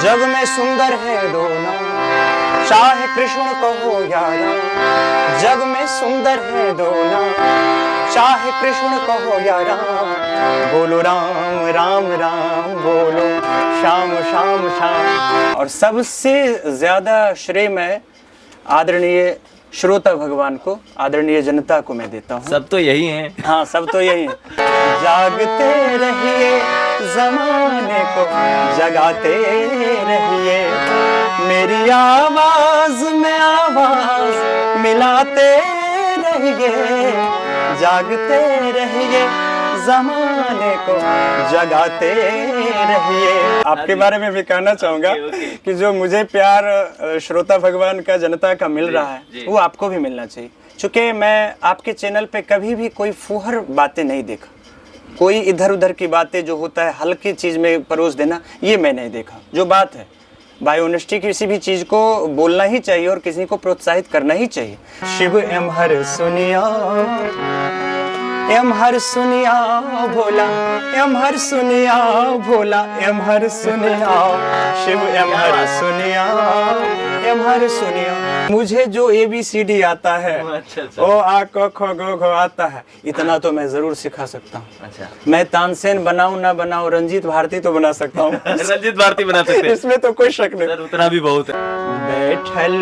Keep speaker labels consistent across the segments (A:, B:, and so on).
A: जग में सुंदर है दोनों, चाहे कृष्ण कहो या राम। जग में सुंदर है दोनों, चाहे कृष्ण कहो या राम। बोलो राम राम राम, बोलो श्याम श्याम श्याम। और सबसे ज्यादा श्रेय मैं आदरणीय श्रोता भगवान को, आदरणीय जनता को मैं देता हूँ।
B: सब तो यही हैं।
A: हाँ, सब तो यही है। जागते रहिए, जमाने को जगाते रहिए, मेरी आवाज में आवाज मिलाते रहिए। जागते रहिए, जमाने को जगाते रहिए। आपके बारे में भी कहना चाहूंगा कि जो मुझे प्यार श्रोता भगवान का, जनता का मिल रहा है, वो आपको भी मिलना चाहिए। चूंकि मैं आपके चैनल पे कभी भी कोई फुहर बातें नहीं देखा, कोई इधर उधर की बातें जो होता है हल्की चीज में परोस देना, ये मैं नहीं देखा। जो बात है बाय ऑनेस्टी, किसी भी चीज को बोलना ही चाहिए और किसी को प्रोत्साहित करना ही चाहिए। शिव एम हर सुनिया, एम हर सुनिया भोला, एम हर सुनिया भोला, एम हर सुनिया शिव, एम हर सुनिया, एम हर सुनिया। मुझे जो ABCD आता है, ओ आ क ख ग घ आता है, इतना तो मैं जरूर सिखा सकता हूँ।
B: अच्छा,
A: मैं तानसेन बनाऊं ना बनाऊं, रंजीत भारती तो बना सकता हूँ।
B: रंजीत भारती बना सकते हैं,
A: इसमें तो कोई शक नहीं।
B: सर उतना भी बहुत है।
A: बैठल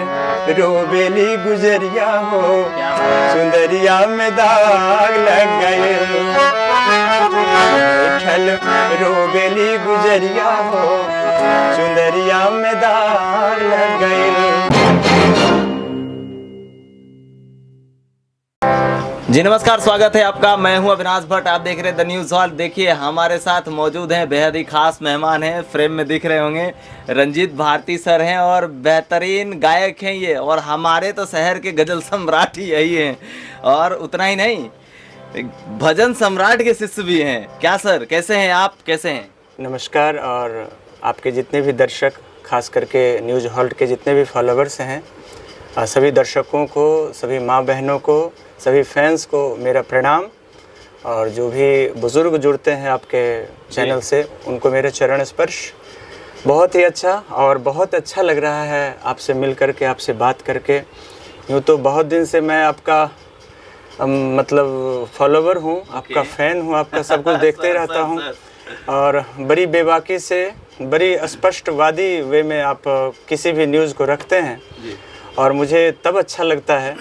A: रोबेली गुजरिया हो, सुंदरिया में दाग लग गए। बैठल रोबेली गुजरिया हो, सुंदरिया में दाग लग गए।
B: जी नमस्कार, स्वागत है आपका। मैं हूं अविनाश भट्ट, आप देख रहे हैं द न्यूज़ हॉल। देखिए हमारे साथ मौजूद हैं बेहद ही खास मेहमान हैं, फ्रेम में दिख रहे होंगे, रंजीत भारती सर हैं और बेहतरीन गायक हैं ये, और हमारे तो शहर के गजल सम्राट ही यही हैं। और उतना ही नहीं, भजन सम्राट के शिष्य भी हैं। क्या सर, कैसे हैं आप, कैसे हैं?
A: नमस्कार। और आपके जितने भी दर्शक, खास करके न्यूज़ हॉल के जितने भी फॉलोवर्स हैं, सभी दर्शकों को, सभी माँ बहनों को, सभी फैंस को मेरा प्रणाम। और जो भी बुज़ुर्ग जुड़ते हैं आपके चैनल से, उनको मेरे चरण स्पर्श। बहुत ही अच्छा, और बहुत अच्छा लग रहा है आपसे मिल करके, आपसे बात करके। यूँ तो बहुत दिन से मैं आपका मतलब फॉलोवर हूँ, आपका फ़ैन हूँ, आपका सब कुछ देखते रहता हूँ। और बड़ी बेबाकी से, बड़ी स्पष्टवादी वे में आप किसी भी न्यूज़ को रखते हैं। और मुझे तब अच्छा लगता है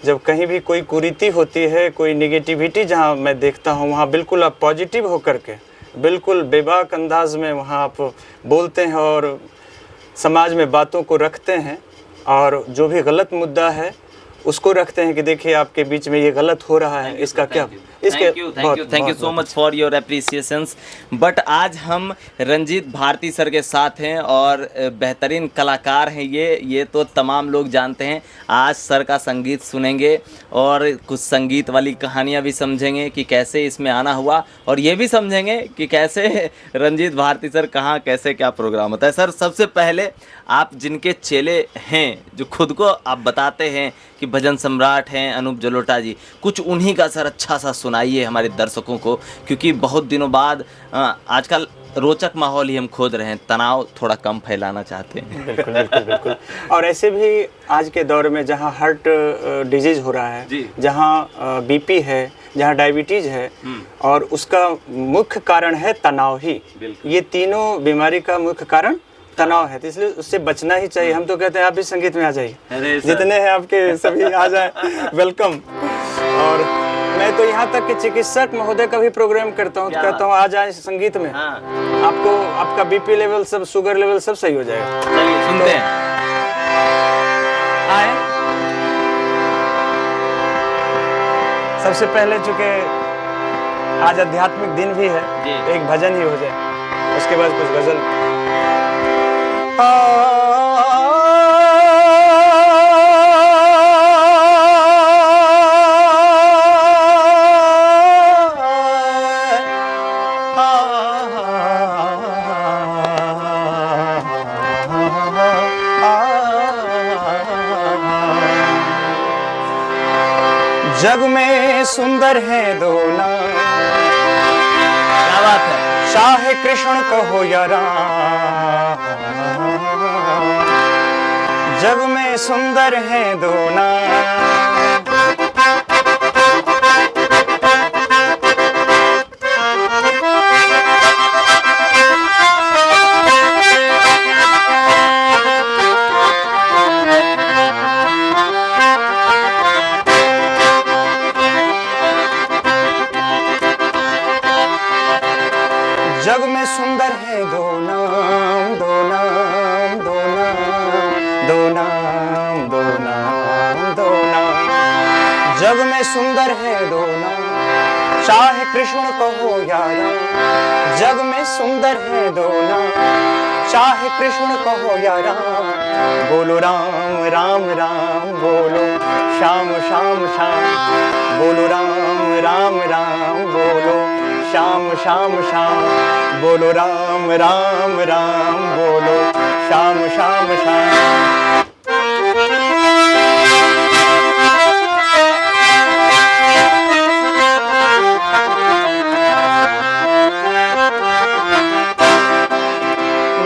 A: जब कहीं भी कोई कुरीति होती है, कोई निगेटिविटी जहाँ मैं देखता हूँ, वहाँ बिल्कुल आप पॉजिटिव होकर के, बिल्कुल बेबाक अंदाज में वहाँ आप बोलते हैं और समाज में बातों को रखते हैं। और जो भी गलत मुद्दा है उसको रखते हैं कि देखिए आपके बीच में ये गलत हो रहा है, इसका क्या, इसके
B: thank you so much for your appreciations. But आज हम रंजीत भारती सर के साथ हैं और बेहतरीन कलाकार हैं ये तो तमाम लोग जानते हैं। आज सर का संगीत सुनेंगे और कुछ संगीत वाली कहानियाँ भी समझेंगे कि कैसे इसमें आना हुआ, और ये भी समझेंगे कि कैसे रंजीत भारती सर कहाँ कैसे क्या प्रोग्राम होता है। सर सबसे पहले आप जिनके चेले हैं, जो खुद को आप बताते हैं कि भजन सम्राट हैं अनूप जलोटा जी, कुछ उन्हीं का सर अच्छा सा सुनाइए हमारे दर्शकों को, क्योंकि बहुत दिनों बाद आजकल रोचक माहौल ही हम खोज रहे हैं, तनाव थोड़ा कम फैलाना चाहते हैं।
A: बिल्कुल बिल्कुल बिल्कुल। और ऐसे भी आज के दौर में जहाँ हार्ट डिजीज हो रहा है, जहाँ BP है, जहाँ डायबिटीज़ है, और उसका मुख्य कारण है तनाव ही। ये तीनों बीमारी का मुख्य कारण तनाव है, तो इसलिए उससे बचना ही चाहिए। हम तो कहते हैं आप भी संगीत में आ जाइए, जितने हैं आपके सभी आ जाए, वेलकम। और मैं तो यहाँ तक कि चिकित्सक महोदय का भी प्रोग्राम करता हूँ, तो कहता हूँ आ जाए संगीत में। हाँ। आपको आपका BP लेवल सब, शुगर लेवल सब सही हो जाएगा।
B: चलिए सुनते हैं।
A: आए। सबसे पहले चूंकि आज आध्यात्मिक दिन भी है, एक भजन ही हो जाए, उसके बाद कुछ गजल। जग में सुंदर है दोनों,
B: क्या बात है,
A: चाहे कृष्ण कहो या राम। जग में सुंदर है दो नाम। जग में सुंदर है दो नाम, दो नाम, दो नाम, दो नाम, दो नाम, दो नाम। जग में सुंदर है दो नाम, चाहे कृष्ण कहो या राम। जग में सुंदर है दो नाम, चाहे कृष्ण कहो या राम। बोलो राम राम राम बोलो, श्याम श्याम श्याम। बोलो राम राम राम बोलो, श्याम श्याम श्याम। बोलो राम राम राम बोलो, श्याम श्याम श्याम।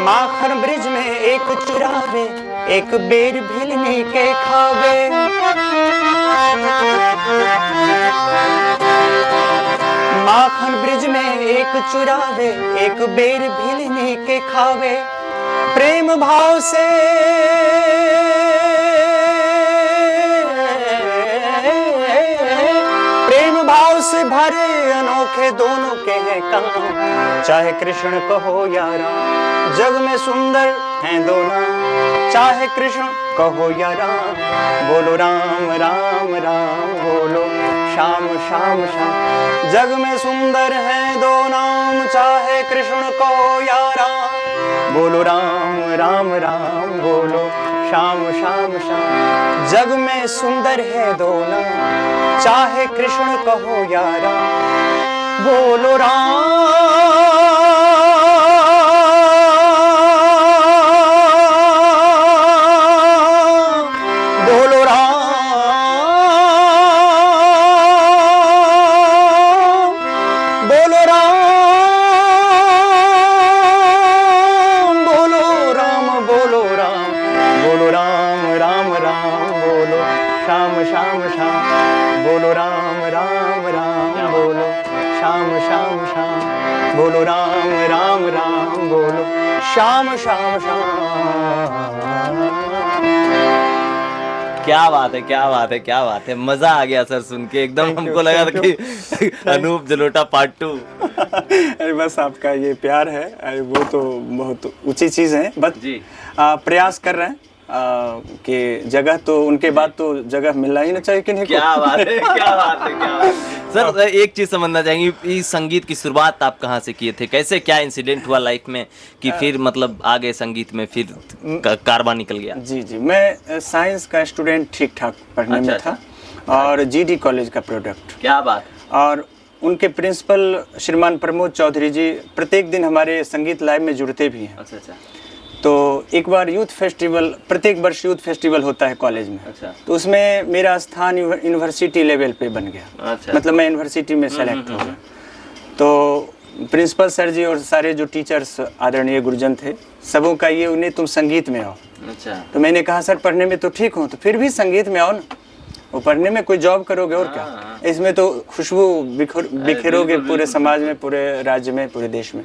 A: माखन ब्रिज में एक चुरावे, एक बेर भिलनी के खावे। माखन ब्रिज में एक चुरावे, एक बेर भिलनी के खावे। प्रेम भाव से प्रेम भाव से भरे अनोखे दोनों के हैं काम, चाहे कृष्ण कहो या राम। जग में सुंदर हैं दो नाम, चाहे कृष्ण कहो या राम। बोलो राम राम राम बोलो, श्याम श्याम श्याम। जग में सुंदर हैं दो नाम, चाहे कृष्ण कहो या राम। बोलो राम राम राम बोलो, श्याम श्याम श्याम। जग में सुंदर है दो नाम, चाहे कृष्ण कहो या राम। बोलो राम श्याम श्याम। बोलो राम राम राम बोलो, श्याम श्याम श्याम। बोलो राम राम राम बोलो, श्याम श्याम श्याम।
B: क्या बात है, क्या बात है, क्या बात है। मजा आ गया सर सुन के, एकदम हमको लगा था कि अनूप जलोटा पार्ट 2।
A: अरे बस आपका ये प्यार है, अरे वो तो बहुत ऊंची चीज है। बस
B: जी
A: प्रयास कर रहे हैं कि जगह तो उनके बाद तो जगह मिलना ही ना चाहिए कि नहीं।
B: क्या बात है, क्या बात है, क्या बात है। सर एक चीज समझना चाहेंगे, इस संगीत की शुरुआत आप कहाँ से किए थे, कैसे क्या इंसिडेंट हुआ लाइफ में कि फिर मतलब आगे संगीत में फिर कारवां निकल गया?
A: जी जी, मैं साइंस का स्टूडेंट ठीक ठाक पढ़ने में था और जीडी कॉलेज का प्रोडक्ट।
B: क्या बात।
A: और उनके प्रिंसिपल श्रीमान प्रमोद चौधरी जी प्रत्येक दिन हमारे संगीत लाइव में जुड़ते भी हैं।
B: अच्छा अच्छा।
A: तो एक बार यूथ फेस्टिवल, प्रत्येक वर्ष यूथ फेस्टिवल होता है कॉलेज में।
B: अच्छा।
A: तो उसमें मेरा स्थान यूनिवर्सिटी लेवल पे बन गया।
B: अच्छा।
A: मतलब मैं यूनिवर्सिटी में सेलेक्ट हो गया। तो प्रिंसिपल सर जी और सारे जो टीचर्स आदरणीय गुरुजन थे, सबों का ये उन्हें तुम संगीत में आओ।
B: अच्छा।
A: तो मैंने कहा सर पढ़ने में तो ठीक हूँ, तो फिर भी संगीत में आओ ना, वो पढ़ने में कोई जॉब करोगे और क्या, इसमें तो खुशबू बिखेरोगे पूरे समाज में, पूरे राज्य में, पूरे देश में।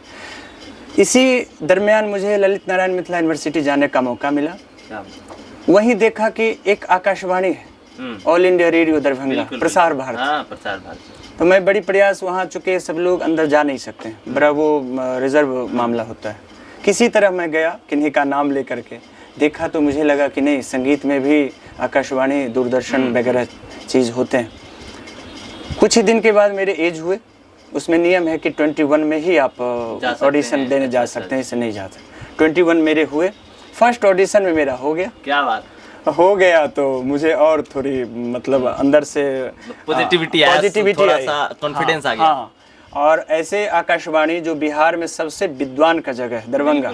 A: इसी दरमियान मुझे ललित नारायण मिथिला यूनिवर्सिटी जाने का मौका मिला। वहीं देखा कि एक आकाशवाणी है, all India radio Darbhanga, Prasar Bharati. तो मैं बड़ी प्रयास, वहाँ चुके सब लोग अंदर जा नहीं सकते, बड़ा वो रिजर्व मामला होता है। किसी तरह मैं गया, किन्हीं का नाम लेकर के देखा, तो मुझे लगा कि नहीं, संगीत में भी आकाशवाणी, दूरदर्शन वगैरह चीज़ होते हैं। कुछ ही दिन के बाद मेरे एज हुए, उसमें नियम है कि 21 में ही आप ऑडिशन देने जा सकते हैं, इससे नहीं जा सकते। 21 मेरे हुए, फर्स्ट ऑडिशन में मेरा हो गया।
B: क्या बात
A: हो गया, तो मुझे और थोड़ी मतलब अंदर से
B: पॉजिटिविटी थोड़ा सा कॉन्फिडेंस आ गया।
A: हाँ, और ऐसे आकाशवाणी जो बिहार में सबसे विद्वान का जगह है, दरभंगा।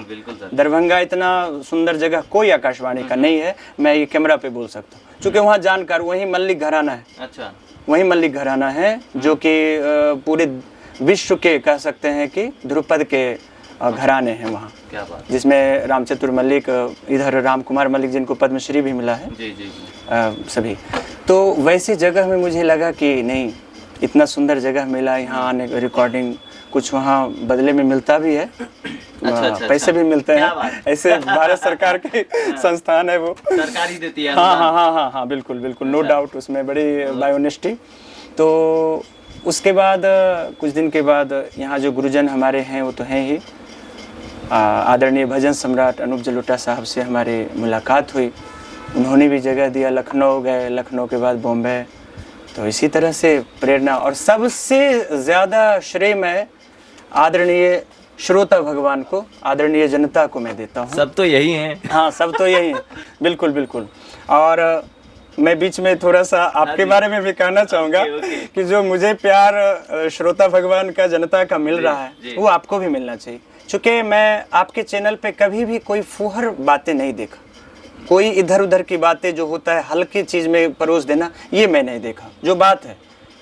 A: दरभंगा इतना सुंदर जगह कोई आकाशवाणी का नहीं है, मैं ये कैमरा पे बोल सकता हूँ, क्योंकि वहाँ जानकार, वही मल्लिक घराना है।
B: अच्छा।
A: वही मल्लिक घराना है जो कि पूरे विश्व के कह सकते हैं कि ध्रुपद के घराने हैं वहाँ,
B: क्या बात।
A: जिसमें राम चतुर मल्लिक, इधर राम कुमार मल्लिक जिनको पद्मश्री भी मिला है,
B: जी जी जी।
A: सभी। तो वैसी जगह में मुझे लगा कि नहीं, इतना सुंदर जगह मिला, यहाँ आने रिकॉर्डिंग कुछ वहाँ बदले में मिलता भी है, पैसे भी मिलते हैं, ऐसे भारत सरकार की संस्थान है वो,
B: सरकारी देती है।
A: हाँ हाँ हाँ हाँ हाँ, बिल्कुल बिल्कुल, नो डाउट, उसमें बड़ी बायोनेस्टी। तो उसके बाद कुछ दिन के बाद यहाँ जो गुरुजन हमारे हैं वो तो हैं ही, आदरणीय भजन सम्राट अनूप जलोटा साहब से हमारी मुलाकात हुई, उन्होंने भी जगह दिया, लखनऊ गए, लखनऊ के बाद बॉम्बे। तो इसी तरह से प्रेरणा, और सबसे ज़्यादा श्रेय मैं आदरणीय श्रोता भगवान को, आदरणीय जनता को मैं देता हूँ।
B: सब तो यही हैं।
A: हाँ, सब तो यही है, बिल्कुल बिल्कुल। और मैं बीच में थोड़ा सा आपके बारे में भी कहना चाहूँगा कि जो मुझे प्यार श्रोता भगवान का, जनता का मिल रहा है, वो आपको भी मिलना चाहिए। चूँकि मैं आपके चैनल पे कभी भी कोई फुहर बातें नहीं देखा, कोई इधर उधर की बातें जो होता है हल्की चीज़ में परोस देना, ये मैं नहीं देखा। जो बात है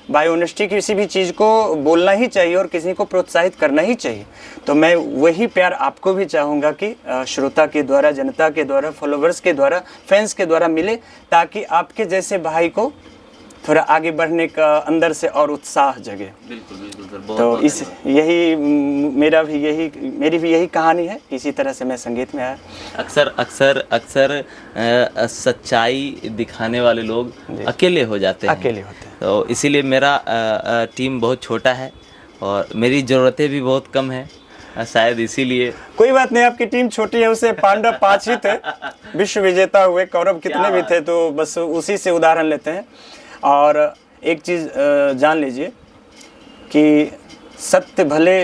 A: बाय ऑनेस्टी, किसी भी चीज़ को बोलना ही चाहिए और किसी को प्रोत्साहित करना ही चाहिए। तो मैं वही प्यार आपको भी चाहूँगा कि श्रोता के द्वारा, जनता के द्वारा, फॉलोवर्स के द्वारा, फैंस के द्वारा मिले, ताकि आपके जैसे भाई को थोड़ा आगे बढ़ने का अंदर से और उत्साह जगे।
B: बिल्कुल बिल्कुल सर, बहुत
A: तो
B: बहुत
A: इस यही मेरी भी यही कहानी है, इसी तरह से मैं संगीत में आया।
B: अक्सर सच्चाई दिखाने वाले लोग अकेले हो जाते हैं,
A: अकेले होते हैं।
B: तो इसीलिए मेरा टीम बहुत छोटा है और मेरी ज़रूरतें भी बहुत कम है, शायद इसीलिए।
A: कोई बात नहीं, आपकी टीम छोटी है, उसे पांडव 5 ही थे, विश्व विजेता हुए, कौरव कितने भी थे, तो बस उसी से उदाहरण लेते हैं। और एक चीज़ जान लीजिए कि सत्य भले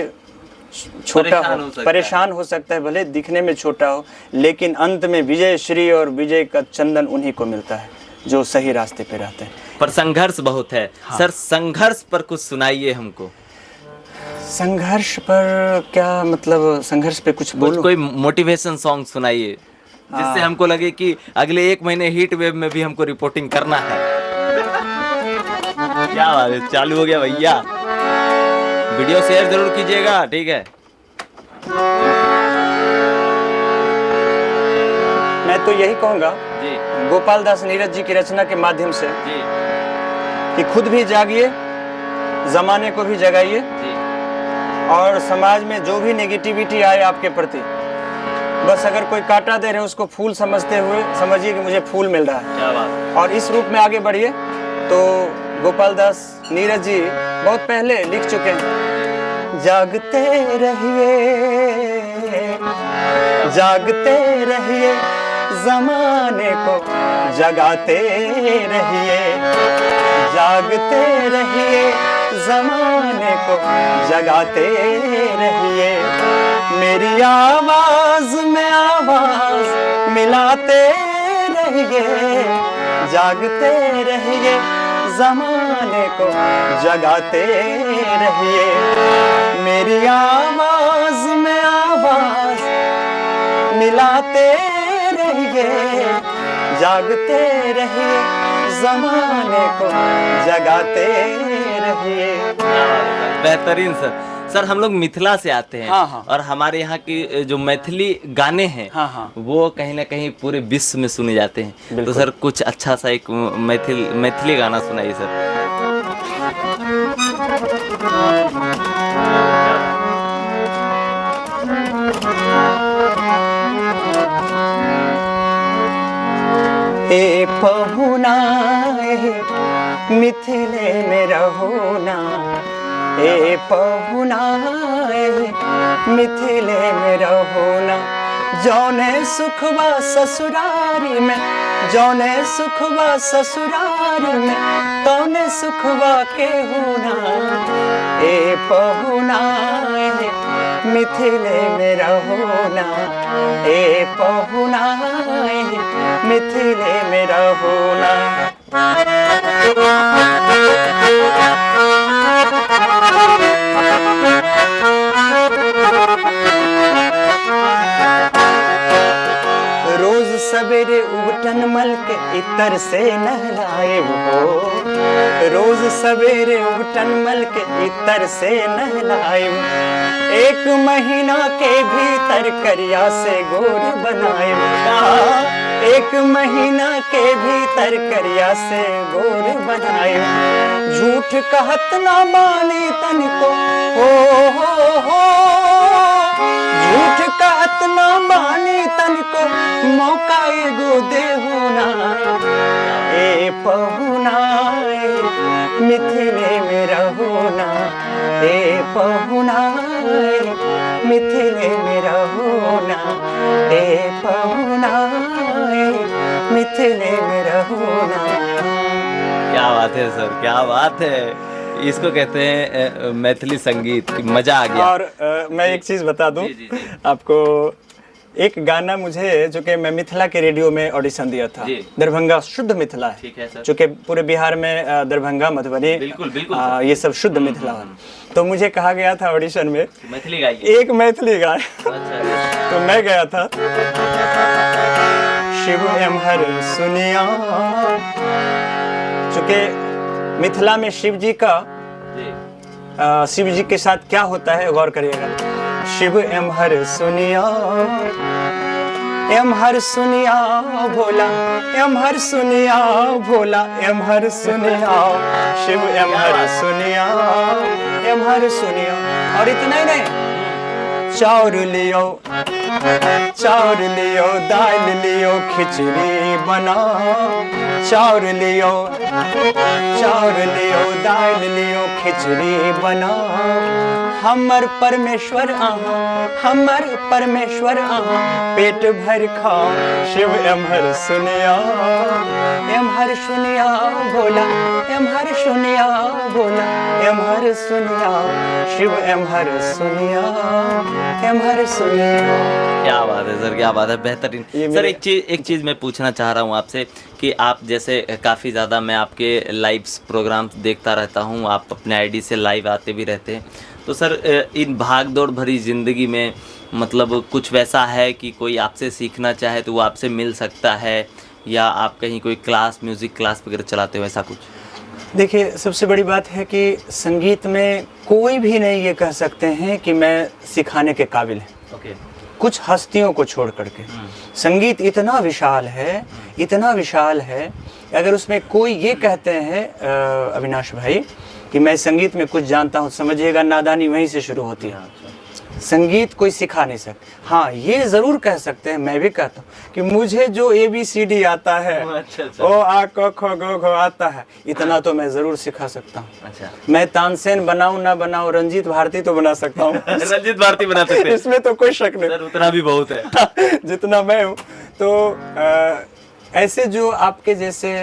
A: छोटा हो, परेशान हो सकता है, भले दिखने में छोटा हो, लेकिन अंत में विजय श्री और विजय का चंदन उन्हीं को मिलता है जो सही रास्ते पे रहते हैं।
B: पर संघर्ष बहुत है। हाँ। सर, संघर्ष पर कुछ सुनाइए हमको।
A: संघर्ष पर क्या मतलब, संघर्ष पे कुछ बोलूं?
B: कोई मोटिवेशन सॉन्ग सुनाइए जिससे हमको लगे कि अगले 1 महीने हीट वेव में भी हमको रिपोर्टिंग करना है। क्या बात है, चालू हो गया भैया। वीडियो शेयर जरूर कीजिएगा, ठीक है।
A: मैं तो यही कहूँगा
B: जी,
A: गोपाल दास नीरज जी की रचना के माध्यम से
B: जी,
A: कि खुद भी जागिए, जमाने को भी जगाइए,
B: जी।
A: और समाज में जो भी नेगेटिविटी आए आपके प्रति, बस अगर कोई कांटा दे रहे उसको फूल समझते हुए समझिए कि मुझे फूल मिल रहा है।
B: क्या बात।
A: और इस रूप में आगे बढ़िए। तो गोपाल दास नीरज जी बहुत पहले लिख चुके हैं, जागते रहिए, जागते रहिए, जमाने को जगाते रहिए, जागते रहिए, जमाने को जगाते रहिए, मेरी आवाज में आवाज मिलाते रहिए, जागते रहिए, जमाने को जगाते रहिए, मेरी आवाज में आवाज मिलाते रहिए, जागते रहिए, जमाने को जगाते रहिए।
B: बेहतरीन सर। सर, हम लोग मिथिला से आते हैं।
A: हाँ, हाँ।
B: और हमारे यहाँ की जो मैथिली गाने हैं,
A: हाँ, हाँ।
B: वो कहीं ना कहीं पूरे विश्व में सुने जाते हैं। तो सर, कुछ अच्छा सा एक मैथिली गाना सुनाइए सर।
A: ए पहुना मिथिले में रहोना, ए पहुना मिथिले में रहोना, जौने सुखवा ससुरारी में, जौने सुखवा ससुरारी में, तौने सुखवा के होना, ए पहुना मिथिले में रहोना, ए पहुना मिथिले में रहोना। रोज सवेरे उबटन मल के इतर से नहलाए हो, रोज सवेरे उबटन मल के इतर से नहलाए हो, 1 महीना के भीतर करिया से गोर बनाए हो, 1 महीना के भीतर करिया से गोर बनाए हो, झूठ कहत ना माने तनिको हो, झूठ कहत ना माने तनिको मौका एगो देहु ना, ए पहुना मिथिले में रहोना, ए पहुना मिथिले में रहोना, ए पहुना मिथिले में रहोना।
B: क्या बात है सर, क्या बात है। इसको कहते हैं मैथिली संगीत, मजा आ गया।
A: और मैं एक चीज बता दूं
B: जी।
A: आपको, एक गाना मुझे जो कि मैं मिथिला के रेडियो में ऑडिशन दिया था, दरभंगा शुद्ध मिथिला है,
B: ठीक है सर,
A: जो कि पूरे बिहार में दरभंगा मधुबनी
B: बिल्कुल बिल्कुल
A: ये सब शुद्ध मिथिला है। तो मुझे कहा गया था ऑडिशन में
B: मैथिली गाइए,
A: एक मैथिली गाय।
B: अच्छा।
A: तो मैं गया था, शिव एमहर सुनिया, चूंकि मिथिला में शिव जी का शिव जी के साथ क्या होता है गौर करिएगा। शिव एमहर सुनिया, एमहर सुनिया भोला, एमहर सुनिया भोला, एमहर सुनिया शिव, एमहर सुनिया, एमहर सुनिया। और इतना ही नहीं, चाउर लियो, चाउर लियो, दाल लियो, खिचड़ी बना, चाउर लियो, चाउर लियो, दाल लियो, खिचड़ी बना, हमर परमेश्वर आहा, हमर परमेश्वर आहा, पेट भर खाओ, शिव एमहर सुनिया, एमहर सुनिया भोला, एमहर सुनिया भोला, एमहर सुनिया शिव, एमहर सुनिया, एमहर सुनिया।
B: क्या बात है सर, क्या बात है, बेहतरीन। सर एक चीज़ मैं पूछना चाह रहा हूँ आपसे कि आप जैसे काफ़ी ज़्यादा मैं आपके लाइव प्रोग्राम देखता रहता हूँ, आप अपने आईडी से लाइव आते भी रहते हैं, तो सर इन भाग दौड़ भरी ज़िंदगी में मतलब कुछ वैसा है कि कोई आपसे सीखना चाहे तो वो आपसे मिल सकता है, या आप कहीं कोई क्लास, म्यूज़िक क्लास वगैरह चलाते हो, ऐसा कुछ?
A: देखिए, सबसे बड़ी बात है कि संगीत में कोई भी नहीं ये कह सकते हैं कि मैं सिखाने के काबिल है, कुछ हस्तियों को छोड़ करके। संगीत इतना विशाल है, इतना विशाल है, अगर उसमें कोई ये कहते हैं अविनाश भाई कि मैं संगीत में कुछ जानता हूँ, समझिएगा नादानी वहीं से शुरू होती है। संगीत कोई सिखा नहीं सकता। हाँ, ये ज़रूर कह सकते हैं, मैं भी कहता हूँ कि मुझे जो ABCD आता है, ओ आ क ख ग घ आता है, इतना तो मैं ज़रूर सिखा सकता हूँ।
B: अच्छा।
A: मैं तानसेन बनाऊँ ना बनाऊँ, रंजीत भारती तो बना सकता हूँ।
B: रंजीत भारती बना सकते हैं,
A: इसमें तो कोई शक नहीं।
B: सर उतना भी बहुत है
A: जितना मैं हूँ। तो ऐसे जो आपके जैसे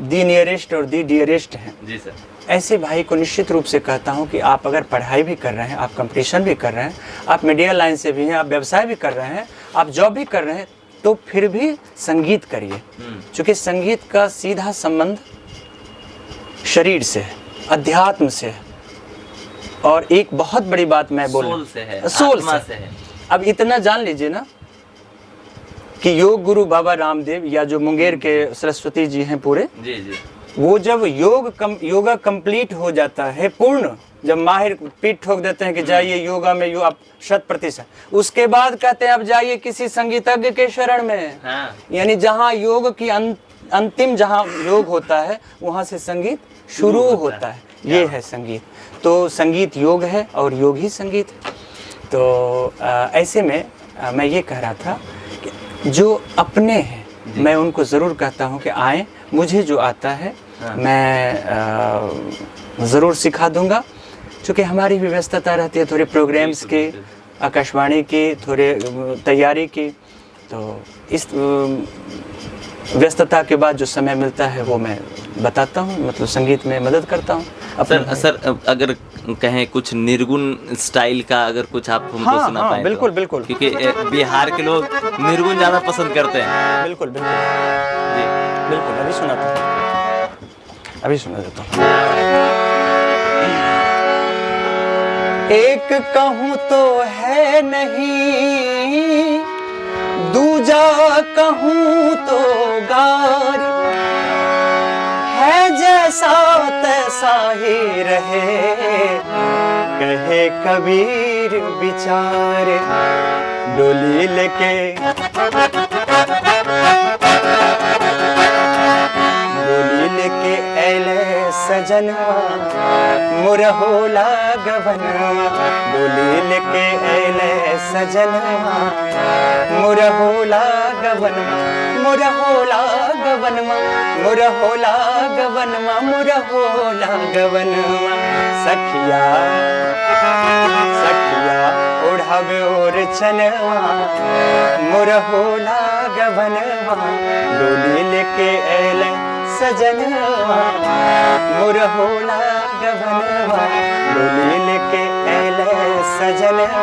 A: दी नियरेस्ट और दी डियरेस्ट हैं,
B: जी सर,
A: ऐसे भाई को निश्चित रूप से कहता हूं कि आप अगर पढ़ाई भी कर रहे हैं, आप कंपटीशन भी कर रहे हैं, आप मीडिया लाइन से भी हैं, आप व्यवसाय भी कर रहे हैं, आप जॉब भी कर रहे हैं, तो फिर भी संगीत करिए, क्योंकि संगीत का सीधा संबंध शरीर से है, अध्यात्म से है। और एक बहुत बड़ी बात मैं बोल,
B: सोल से है,
A: सोल
B: आत्मा
A: से
B: है।
A: अब इतना जान लीजिए ना कि योग गुरु बाबा रामदेव या जो मुंगेर के सरस्वती जी हैं पूरे,
B: जी जी,
A: वो जब योगा कंप्लीट हो जाता है पूर्ण, जब माहिर पीठ ठोक देते हैं कि जाइए योगा में आप 100%, उसके बाद कहते हैं अब जाइए किसी संगीतज्ञ के शरण में।
B: हाँ।
A: यानी जहाँ योग की अंतिम जहाँ योग होता है वहाँ से संगीत शुरू होता है। ये है संगीत। तो संगीत योग है और योग ही संगीत है। तो ऐसे में मैं ये कह रहा था कि जो अपने हैं मैं उनको ज़रूर कहता हूँ कि आएँ, मुझे जो आता है मैं ज़रूर सिखा दूंगा, क्योंकि हमारी भी व्यस्तता रहती है, थोड़े प्रोग्राम्स की, आकाशवाणी की, थोड़े तैयारी की, तो इस व्यस्तता के बाद जो समय मिलता है वो मैं बताता हूँ, मतलब संगीत में मदद करता हूँ।
B: सर अगर कहें कुछ निर्गुण स्टाइल का अगर कुछ आप हमको सुना पाएं,
A: बिल्कुल
B: तो?
A: बिल्कुल,
B: क्योंकि बिहार के लोग निर्गुण ज़्यादा पसंद करते हैं।
A: बिल्कुल बिल्कुल जी, बिल्कुल। अभी सुनाता हूँ, अभी सुना देता हूँ। एक कहूँ तो है नहीं, दूजा पूजा कहूँ तो गारी है, जैसा तैसा ही रहे, कहे कबीर बिचारे। डोली लेके ऐले सजनवा मुरहोला गवनवा। डोली लेके ऐले सजनवा मुरहोला गवनवा, मुरहोला गवनवा, मुरहोला गवनवा, मुरहोला गवनवा। सखिया सखिया ओढ़ावे और चनवा मुरहोला गवनवा। डोली लेके ऐले सजनवा मुरहोला गवनवा। डोली लेके ऐले सजनवा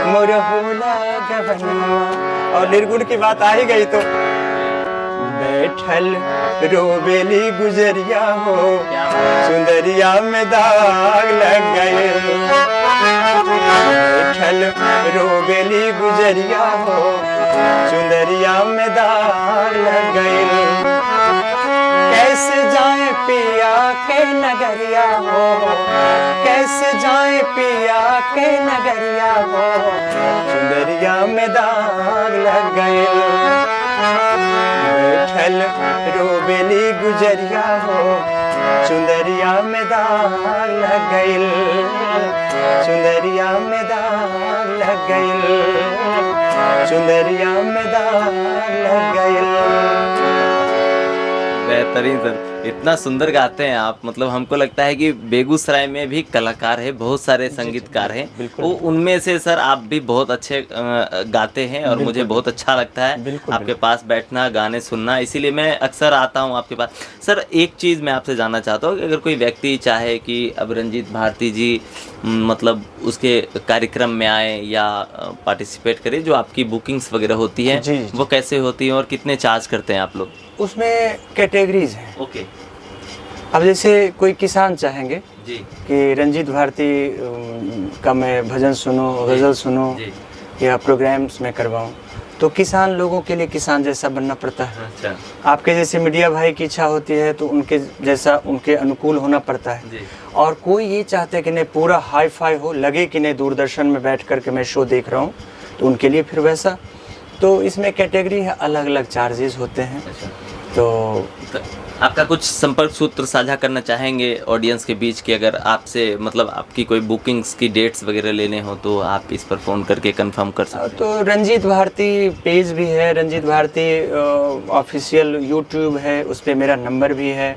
A: मुरहोला गवनवा। और निर्गुण की बात आ ही गई तो बैठल रोबेली गुजरिया हो, सुंदरिया में दाग लग गए। बैठल रोबेली गुजरिया हो, सुंदरिया में दाग लग गए। कैसे जाए पिया के नगरिया हो, कैसे जाए पिया के नगरिया हो, सुंदरिया में दाग लग गए। बैठल रोबेली गुजरिया हो, चुंदरिया में दाग लग गइल, चुंदरिया में दाग लग गइल, चुंदरिया में दाग लग गइल।
B: बेहतरीन सर, इतना सुंदर गाते हैं आप। मतलब हमको लगता है कि बेगूसराय में भी कलाकार है, बहुत सारे संगीतकार हैं, वो उनमें से सर आप भी बहुत अच्छे गाते हैं और मुझे बहुत अच्छा लगता है आपके पास बैठना, गाने सुनना, इसीलिए मैं अक्सर आता हूँ आपके पास। सर एक चीज़ मैं आपसे जानना चाहता हूँ कि अगर कोई व्यक्ति चाहे कि अब रंजीत भारती जी मतलब उसके कार्यक्रम में आए या पार्टिसिपेट करे, जो आपकी बुकिंग्स वगैरह होती है वो कैसे होती है और कितने चार्ज करते हैं आप लोग?
A: उसमें कैटेगरीज हैं।
B: ओके।
A: अब जैसे कोई किसान चाहेंगे
B: जी
A: कि रंजीत भारती का मैं भजन सुनूं, गज़ल सुनूं या प्रोग्राम्स में करवाऊं, तो किसान लोगों के लिए किसान जैसा बनना पड़ता है।
B: अच्छा।
A: आपके जैसे मीडिया भाई की इच्छा होती है तो उनके जैसा, उनके अनुकूल होना पड़ता है।
B: जी।
A: और कोई ये चाहता है कि नहीं पूरा हाई फाई हो, लगे कि नहीं दूरदर्शन में बैठ कर के मैं शो देख रहा हूँ, तो उनके लिए फिर वैसा। तो इसमें कैटेगरी है, अलग अलग चार्जेस होते हैं।
B: अच्छा।
A: तो
B: आपका कुछ संपर्क सूत्र साझा करना चाहेंगे ऑडियंस के बीच कि अगर आपसे मतलब आपकी कोई बुकिंग्स की डेट्स वगैरह लेने हो तो आप इस पर फ़ोन करके कंफर्म कर सकते हैं?
A: तो रंजीत भारती पेज भी है, रंजीत भारती ऑफिशियल यूट्यूब है, उस पर मेरा नंबर भी है।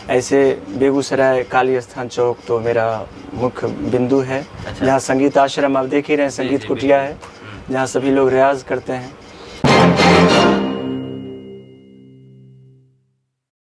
A: ऐसे बेगूसराय काली स्थान चौक तो मेरा मुख्य बिंदु है। अच्छा। जहाँ संगीत आश्रम आप देख ही रहे हैं, संगीत कुटिया है, जहाँ सभी लोग रियाज करते हैं।